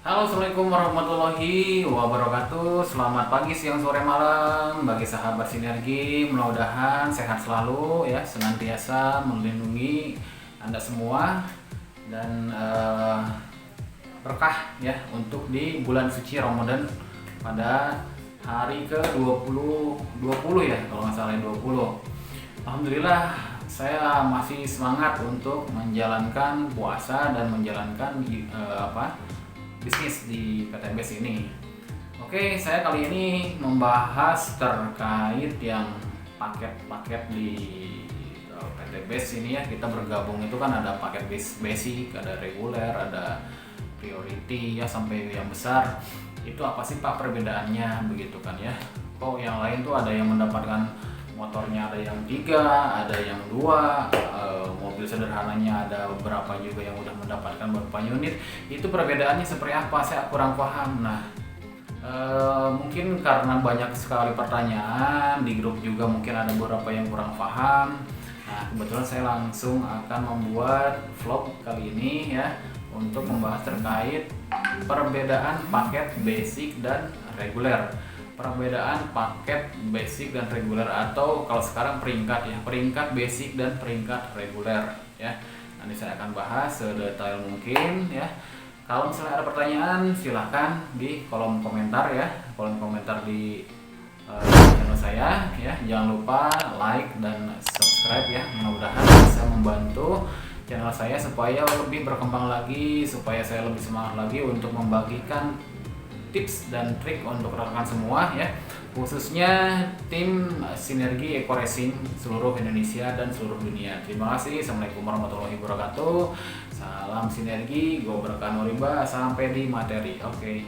Halo, Assalamualaikum warahmatullahi wabarakatuh. Selamat pagi, siang, sore, malam bagi sahabat sinergi. Mudah-mudahan sehat selalu ya, senantiasa melindungi Anda semua dan berkah ya untuk di bulan suci Ramadan pada hari ke-20 ya, kalau nggak salah 20. Alhamdulillah saya masih semangat untuk menjalankan puasa dan menjalankan bisnis di PT BES ini. Oke, saya kali ini membahas terkait yang paket-paket di PT BES ini ya. Kita bergabung itu kan ada paket basic, ada reguler, ada priority ya sampai yang besar. Itu apa sih Pak perbedaannya begitu kan ya? Kok yang lain tuh ada yang mendapatkan motornya ada yang 3, ada yang 2, mobil sederhananya ada beberapa juga yang udah mendapatkan beberapa unit. Itu perbedaannya seperti apa? Saya kurang paham. Nah, mungkin karena banyak sekali pertanyaan di grup juga mungkin ada beberapa yang kurang paham. Nah, kebetulan saya langsung akan membuat vlog kali ini ya untuk membahas terkait perbedaan paket basic dan reguler. Perbedaan paket basic dan reguler, atau kalau sekarang peringkat ya, peringkat basic dan peringkat reguler ya. Nanti saya akan bahas sedetail mungkin ya. Kalau misalnya ada pertanyaan silahkan di kolom komentar ya, kolom komentar di channel saya ya. Jangan lupa like dan subscribe ya, mudah-mudahan bisa membantu channel saya supaya lebih berkembang lagi, supaya saya lebih semangat lagi untuk membagikan tips dan trik untuk rekan semua ya, khususnya tim Sinergi Eco Racing seluruh Indonesia dan seluruh dunia. Terima kasih. Assalamualaikum warahmatullahi wabarakatuh. Salam sinergi, gue berkah Noriba, sampai di materi. Oke.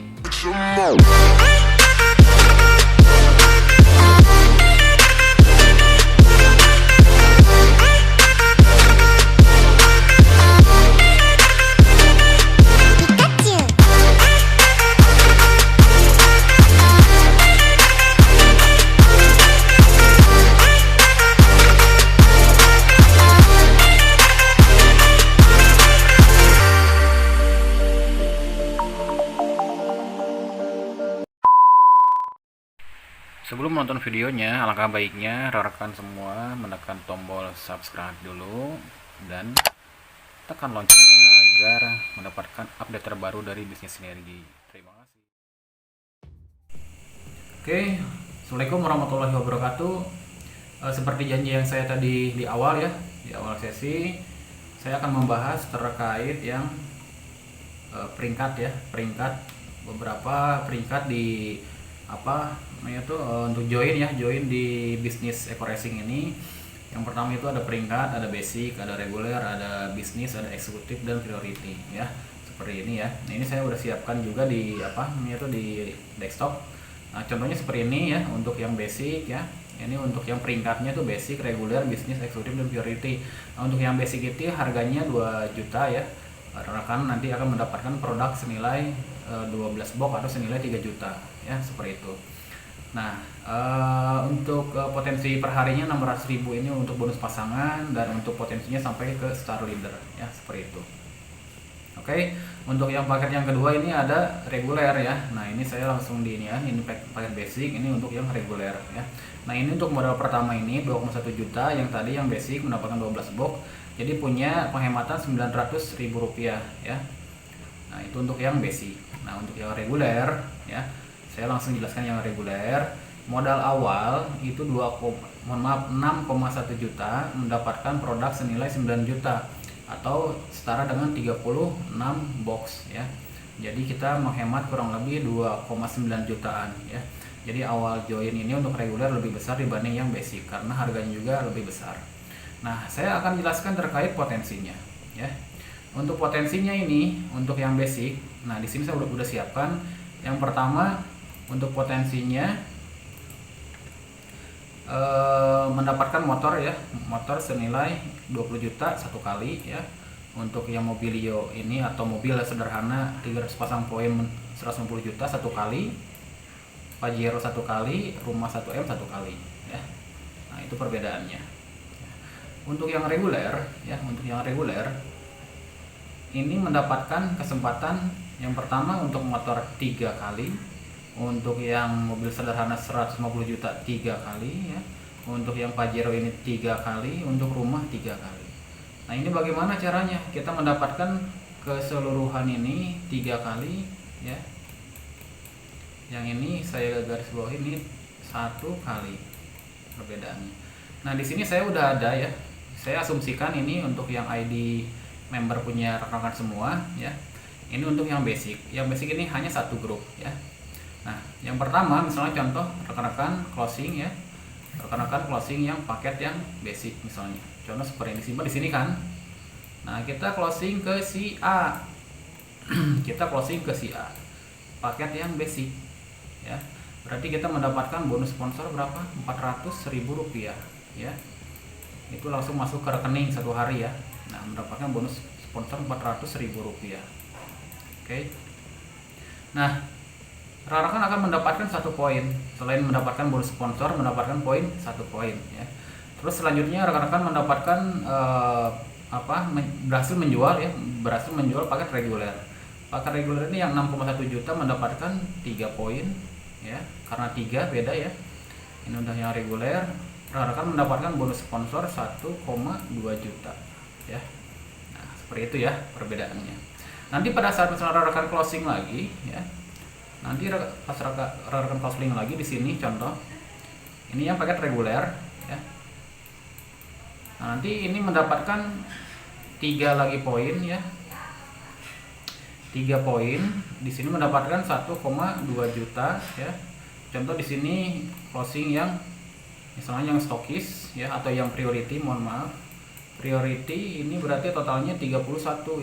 Sebelum menonton videonya, alangkah baiknya rekan semua menekan tombol subscribe dulu dan tekan loncengnya agar mendapatkan update terbaru dari bisnis sinergi. Terima kasih. Oke, Assalamualaikum warahmatullahi wabarakatuh. Seperti janji yang saya tadi di awal ya, di awal sesi, saya akan membahas terkait yang peringkat ya, peringkat beberapa peringkat di apa namanya tuh untuk join di bisnis Eco Racing ini. Yang pertama itu ada peringkat, ada basic, ada reguler, ada bisnis, ada eksekutif dan priority ya, seperti ini ya. Nah, ini saya udah siapkan juga di apa namanya tuh di desktop. Nah, contohnya seperti ini ya untuk yang basic ya. Ini untuk yang peringkatnya tuh basic, reguler, bisnis, eksekutif dan priority. Nah, untuk yang basic itu harganya 2 juta ya. Rekan nanti akan mendapatkan produk senilai 12 box atau senilai 3 juta ya, seperti itu. Nah, untuk potensi perharinya 600.000 ini untuk bonus pasangan, dan untuk potensinya sampai ke star leader ya, seperti itu. Oke, untuk yang paket yang kedua ini ada reguler ya. Nah, ini saya langsung di ini ya, ini paket basic, ini untuk yang reguler ya. Nah, ini untuk modal pertama ini 2,1 juta, yang tadi yang basic mendapatkan 12 box. Jadi punya penghematan Rp900.000 ya. Nah, itu untuk yang basic. Nah, untuk yang reguler ya, saya langsung jelaskan yang reguler. Modal awal itu 6,1 juta mendapatkan produk senilai 9 juta atau setara dengan 36 box ya. Jadi kita menghemat kurang lebih 2,9 jutaan ya. Jadi awal join ini untuk reguler lebih besar dibanding yang basic karena harganya juga lebih besar. Nah, saya akan jelaskan terkait potensinya ya. Untuk potensinya ini untuk yang basic, nah di sini saya udah siapkan. Yang pertama untuk potensinya mendapatkan motor ya, motor senilai 20 juta satu kali ya. Untuk yang mobilio ini atau mobil sederhana 300 pasang poin 150 juta satu kali, Pajero satu kali, rumah 1M satu kali ya. Nah, itu perbedaannya. Untuk yang reguler ya, untuk yang reguler ini mendapatkan kesempatan yang pertama untuk motor 3 kali, untuk yang mobil sederhana 150 juta 3 kali ya, untuk yang Pajero ini 3 kali, untuk rumah 3 kali. Nah ini bagaimana caranya kita mendapatkan keseluruhan ini 3 kali ya. Yang ini saya garis bawahi ini 1 kali perbedaannya. Nah di sini saya udah ada ya, saya asumsikan ini untuk yang ID member punya rekan-rekan semua ya. Ini untuk yang basic. Yang basic ini hanya satu grup ya. Nah, yang pertama misalnya contoh rekan-rekan closing ya. Rekan-rekan closing yang paket yang basic misalnya. Contoh seperti ini disimpan di sini kan. Nah, kita closing ke si A. Kita closing ke si A. Paket yang basic ya. Berarti kita mendapatkan bonus sponsor berapa? Rp400.000 ya. Itu langsung masuk ke rekening satu hari ya. Nah, mendapatkan bonus sponsor Rp400.000. Oke. Nah, rekan-rekan akan mendapatkan 1 poin. Selain mendapatkan bonus sponsor, mendapatkan poin 1 poin ya. Terus selanjutnya rekan-rekan mendapatkan berhasil menjual paket reguler. Paket reguler ini yang 6,1 juta mendapatkan 3 poin ya. Karena 3 beda ya. Ini udah yang reguler. Rekan-rekan mendapatkan bonus sponsor 1,2 juta ya. Nah, seperti itu ya perbedaannya. Nanti pada saat misalnya rekan closing lagi ya, nanti pas rekan closing lagi di sini contoh ini yang paket reguler ya. Nah, nanti ini mendapatkan 3 lagi poin ya, 3 poin di sini mendapatkan 1,2 juta ya. Contoh di sini closing yang misalnya yang stokis ya, atau yang priority, mohon maaf, priority ini berarti totalnya 31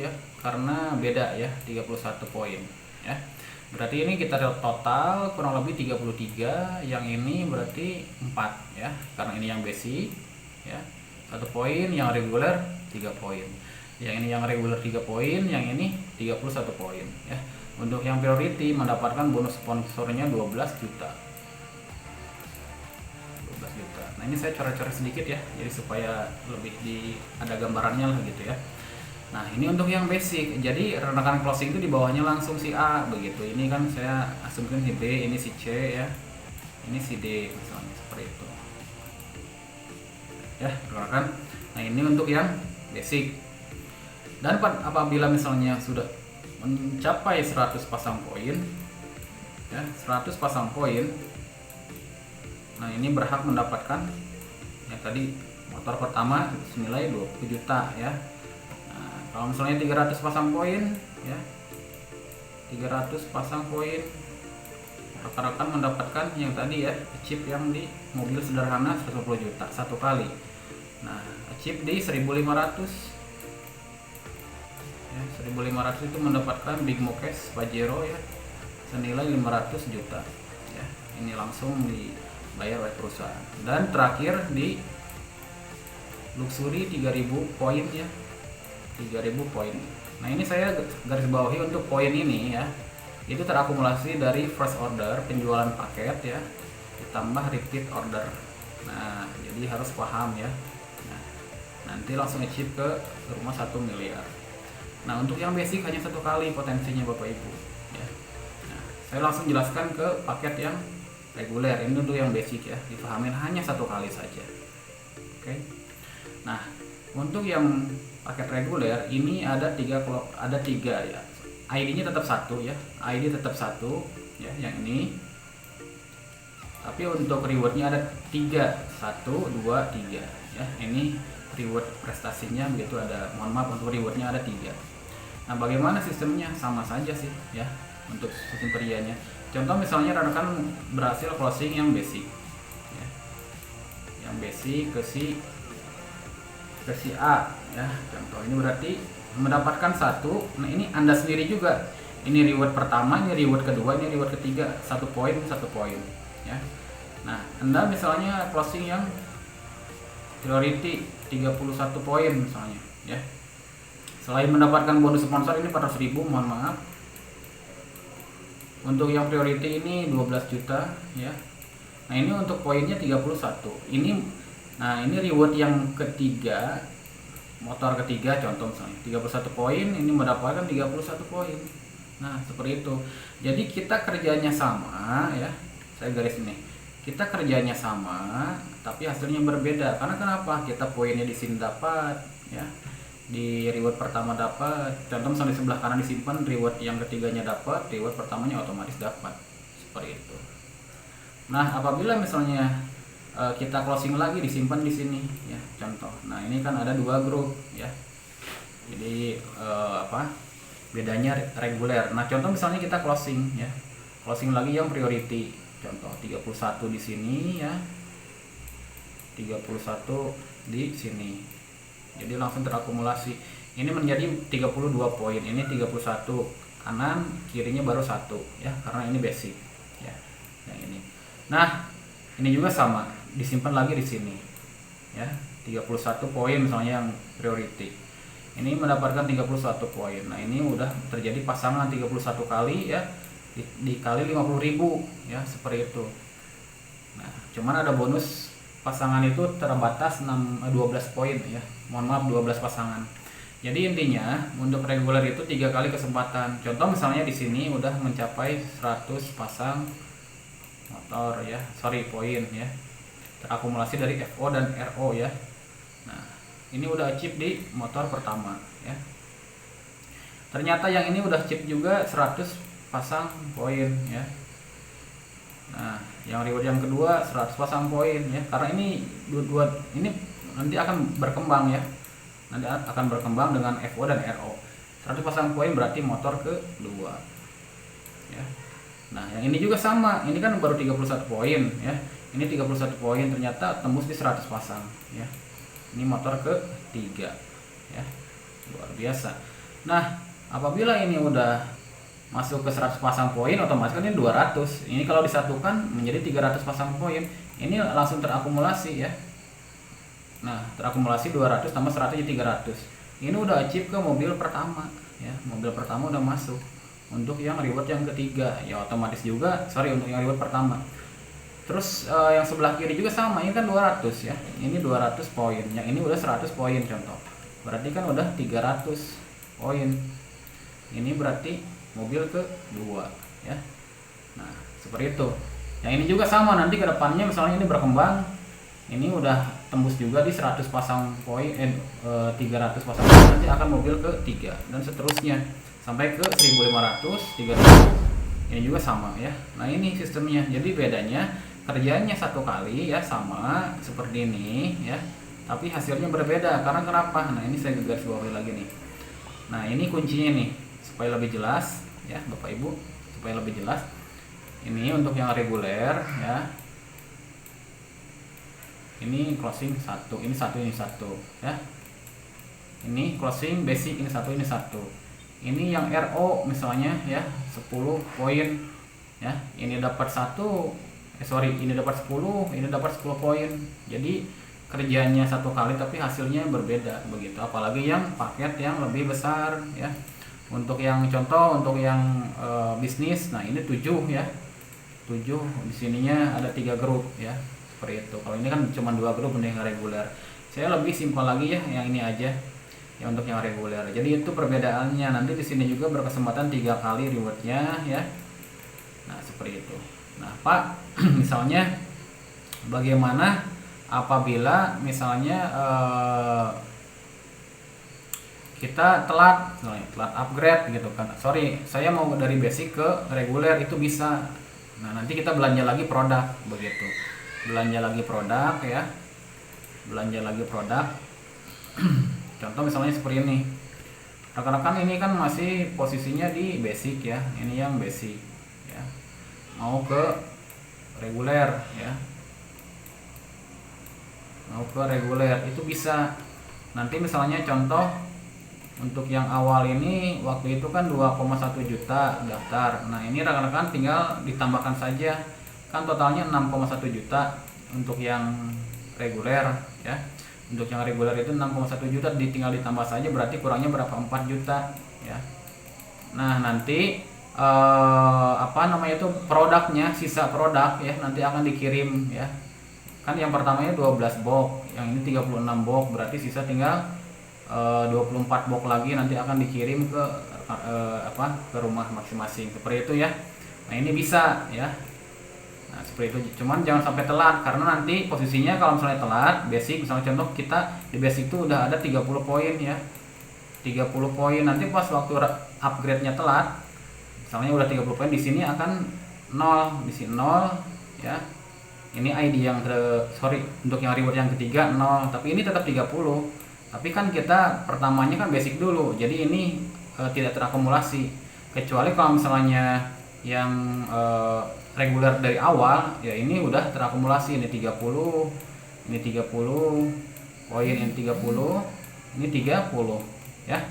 ya, karena beda ya, 31 poin ya. Berarti ini kita total kurang lebih 33, yang ini berarti 4 ya, karena ini yang basic ya 1 poin, yang reguler 3 poin. Yang ini yang reguler 3 poin, yang ini 31 poin ya. Untuk yang priority mendapatkan bonus sponsornya 12 juta. Nah ini saya coret-coret sedikit ya, jadi supaya lebih ada gambarannya lah gitu ya. Nah ini untuk yang basic, jadi rekan closing itu di bawahnya langsung si A begitu. Ini kan saya asumsikan si B, ini si C ya, ini si D misalnya seperti itu ya rekan. Nah ini untuk yang basic. Dan apabila misalnya sudah mencapai 100 pasang poin ya, 100 pasang poin, nah ini berhak mendapatkan yang tadi motor pertama senilai 20 juta ya. Nah, kalau misalnya 300 pasang poin ya, 300 pasang poin, rekan-rekan mendapatkan yang tadi ya, chip yang di mobil sederhana 110 juta 1 kali. Nah chip di 1500 ya, 1500 itu mendapatkan Big Mokes Pajero ya, senilai 500 juta ya. Ini langsung dibayar oleh perusahaan. Dan terakhir di Luxury 3000 poin ya, 3000 poin. Nah ini saya garis bawahi untuk poin ini ya, itu terakumulasi dari first order penjualan paket ya, ditambah repeat order. Nah jadi harus paham ya. Nah, nanti langsung achieve ke rumah 1 miliar. Nah untuk yang basic hanya 1 kali potensinya Bapak Ibu ya. Nah, saya langsung jelaskan ke paket yang reguler. Ini untuk yang basic ya, dipahamin hanya 1 kali saja. Oke. Nah untuk yang paket reguler ini ada 3 ya. ID-nya tetap 1 ya, ID tetap 1 ya, yang ini. Tapi untuk rewardnya ada 3, 1, 2, 3 ya. Ini reward prestasinya begitu, ada, mohon maaf, untuk rewardnya ada 3. Nah bagaimana sistemnya? Sama saja sih ya untuk sistem perianya. Contoh misalnya rekan berhasil closing yang basic ya, yang basic ke si A ya, contoh ini berarti mendapatkan 1. Nah ini Anda sendiri juga, ini reward pertama, ini reward kedua, ini reward ketiga, 1 poin 1 poin ya. Nah Anda misalnya closing yang priority 31 poin misalnya ya, selain mendapatkan bonus sponsor ini 400.000, mohon maaf, untuk yang priority ini 12 juta ya. Nah ini untuk poinnya 31 ini. Nah ini reward yang ketiga motor ketiga contoh misalnya 31 poin, ini mendapatkan 31 poin. Nah seperti itu. Jadi kita kerjanya sama ya, saya garis ini, kita kerjanya sama tapi hasilnya berbeda. Karena kenapa? Kita poinnya di sini dapat ya, di reward pertama dapat, contoh misalnya di sebelah kanan disimpan, reward yang ketiganya dapat, reward pertamanya otomatis dapat, seperti itu. Nah apabila misalnya kita closing lagi disimpan di sini ya contoh. Nah ini kan ada dua grup ya, jadi bedanya reguler. Nah contoh misalnya kita closing ya, closing lagi yang priority, contoh 31 di sini ya, 31 di sini, jadi langsung terakumulasi. Ini menjadi 32 poin, ini 31 kanan, kirinya baru 1 ya, karena ini basic ya yang ini. Nah ini juga sama, disimpan lagi di sini ya, 31 poin misalnya yang priority, ini mendapatkan 31 poin. Nah ini udah terjadi pasangan 31 kali ya, dikali 50.000 ya, seperti itu. Nah cuman ada bonus, pasangan itu terbatas 12 poin ya, mohon maaf 12 pasangan. Jadi intinya untuk reguler itu 3 kali kesempatan. Contoh misalnya di sini udah mencapai 100 pasang motor ya, poin ya, terakumulasi dari FO dan RO ya. Nah ini udah chip di motor pertama ya. Ternyata yang ini udah chip juga 100 pasang poin ya. Nah yang reward yang kedua 100 pasang poin ya, karena ini dua ini nanti akan berkembang ya, nanti akan berkembang dengan FO dan RO. 100 pasang poin berarti motor kedua ya. Nah yang ini juga sama, ini kan baru 31 poin ya, ini 31 poin ternyata tembus di 100 pasang ya, ini motor ketiga ya, luar biasa. Nah apabila ini udah masuk ke 100 pasang poin, otomatis kan ini 200, ini kalau disatukan menjadi 300 pasang poin, ini langsung terakumulasi ya. Nah terakumulasi 200 tambah 100 jadi 300, ini udah achieve ke mobil pertama ya, mobil pertama udah masuk. Untuk yang reward yang ketiga ya otomatis juga, untuk yang reward pertama. Terus yang sebelah kiri juga sama, ini kan 200 ya, ini 200 poin, yang ini udah 100 poin contoh, berarti kan udah 300 poin, ini berarti mobil kedua ya. Nah seperti itu. Yang ini juga sama, nanti ke depannya misalnya ini berkembang, ini udah tembus juga di 100 pasang poin, 300 pasang poin, nanti akan mobil ketiga dan seterusnya sampai ke 1500, 3000. Ini juga sama ya. Nah ini sistemnya, jadi bedanya kerjanya satu kali ya, sama seperti ini ya, tapi hasilnya berbeda. Karena kenapa? Nah ini saya garis bawahi lagi nih. Nah ini kuncinya nih, supaya lebih jelas ya Bapak Ibu, supaya lebih jelas. Ini untuk yang reguler ya, ini closing 1, ini 1, ini 1 ya, ini closing basic, ini 1, ini 1. Ini yang RO misalnya ya 10 poin ya, ini dapat 1, ini dapat 10, ini dapat 10 poin. Jadi kerjanya satu kali tapi hasilnya berbeda begitu, apalagi yang paket yang lebih besar ya. Untuk yang contoh, untuk yang bisnis, nah ini 7 ya, 7 di sininya ada 3 grup ya, seperti itu. Kalau ini kan cuma 2 grup yang reguler. Saya lebih simpel lagi ya, yang ini aja ya untuk yang reguler. Jadi itu perbedaannya. Nanti di sini juga berkesempatan 3 kali rewardnya ya. Nah seperti itu. Nah Pak, misalnya bagaimana apabila misalnya kita telat upgrade gitu kan, saya mau dari basic ke reguler, itu bisa. Nah nanti kita belanja lagi produk begitu, belanja lagi produk ya, belanja lagi produk. Contoh misalnya seperti ini, rekan-rekan ini kan masih posisinya di basic ya, ini yang basic ya, mau ke reguler ya, mau ke reguler itu bisa. Nanti misalnya contoh untuk yang awal ini waktu itu kan 2,1 juta daftar. Nah ini rekan-rekan tinggal ditambahkan saja, kan totalnya 6,1 juta untuk yang reguler ya. Untuk yang reguler itu 6,1 juta, tinggal ditambah saja, berarti kurangnya berapa? 4 juta ya. Nah nanti itu produknya, sisa produk ya, nanti akan dikirim ya. Kan yang pertamanya 12 box, yang ini 36 box, berarti sisa tinggal 24 box lagi nanti akan dikirim ke ke rumah masing-masing seperti itu ya. Nah ini bisa ya. Nah seperti itu, cuman jangan sampai telat karena nanti posisinya kalau misalnya telat basic, misalnya contoh kita di basic itu udah ada 30 poin ya, 30 poin, nanti pas waktu upgrade-nya telat misalnya udah 30 poin, di sini akan 0, di sini 0 ya. Ini ID yang untuk yang reward yang ketiga 0, tapi ini tetap 30. Tapi kan kita pertamanya kan basic dulu, jadi ini tidak terakumulasi. Kecuali kalau misalnya yang reguler dari awal, ya ini udah terakumulasi, ini 30, ini 30 poin, ini 30, ini 30 ya.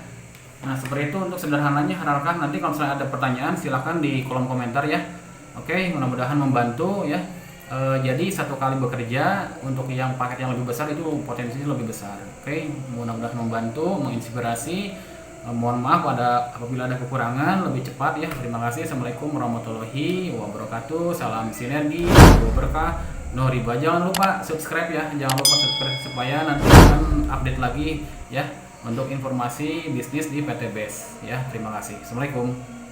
Nah seperti itu untuk sederhananya. Harapkan nanti kalau misalnya ada pertanyaan silahkan di kolom komentar ya. Oke, mudah-mudahan membantu ya. Jadi satu kali bekerja untuk yang paket yang lebih besar itu potensinya lebih besar. Oke, mudah-mudahan membantu, menginspirasi. Mohon maaf apabila ada kekurangan, lebih cepat ya. Terima kasih. Assalamualaikum warahmatullahi wabarakatuh. Salam sinergi, berkah, no riba. Jangan lupa subscribe ya, jangan lupa subscribe supaya nanti akan update lagi ya untuk informasi bisnis di PT Base ya. Terima kasih. Assalamualaikum.